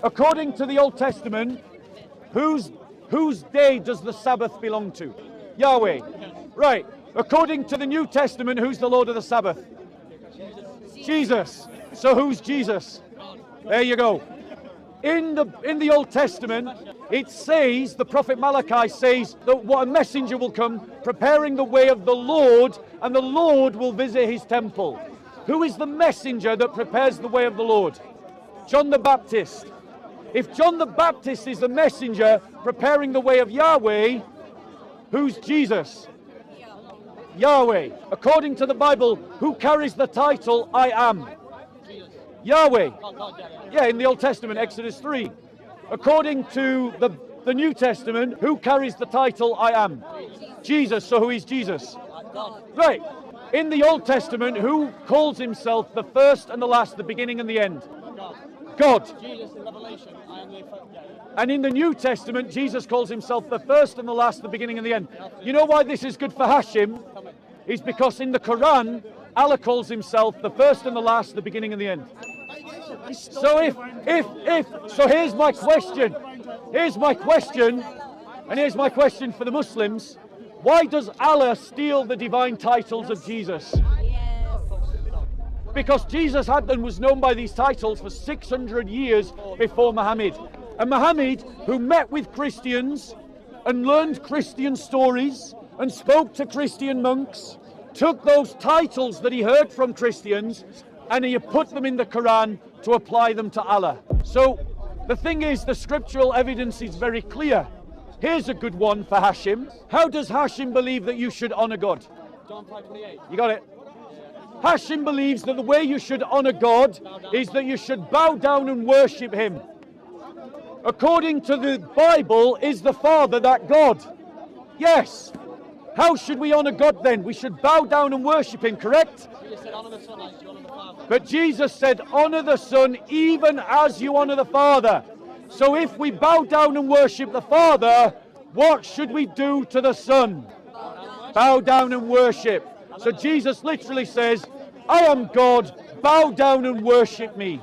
According to the Old Testament, whose day does the Sabbath belong to? Yahweh. Right. According to the New Testament, who's the Lord of the Sabbath? Jesus. So who's Jesus? There you go. In the Old Testament, it says, the prophet Malachi says, that what a messenger will come, preparing the way of the Lord, and the Lord will visit his temple. Who is the messenger that prepares the way of the Lord? John the Baptist. If John the Baptist is the messenger preparing the way of Yahweh, who's Jesus? Yahweh. According to the Bible, who carries the title, I am? Yahweh. Yeah, in the Old Testament, Exodus 3. According to the New Testament, who carries the title, I am? Jesus. So who is Jesus? Right. In the Old Testament, who calls himself the first and the last, the beginning and the end? God. Jesus in Revelation, I am the And in the New Testament, Jesus calls himself the first and the last, the beginning and the end. You know why this is good for Hashim? Is because in the Quran, Allah calls himself the first and the last, the beginning and the end. So so here's my question. Here's my question, and here's my question for the Muslims. Why does Allah steal the divine titles of Jesus? Because Jesus was known by these titles for 600 years before Muhammad. And Muhammad, who met with Christians and learned Christian stories and spoke to Christian monks, took those titles that he heard from Christians and he put them in the Quran to apply them to Allah. So the thing is, the scriptural evidence is very clear. Here's a good one for Hashim. How does Hashim believe that you should honor God? John 5:28. You got it? Hashim believes that the way you should honor God is that you should bow down and worship him. According to the Bible, is the Father that God? Yes. How should we honor God then? We should bow down and worship him, correct? Jesus said, honor the Son as you honor the Father. But Jesus said, honor the Son even as you honor the Father. So if we bow down and worship the Father, what should we do to the Son? Bow down and worship. So Jesus literally says, I am God, bow down and worship me.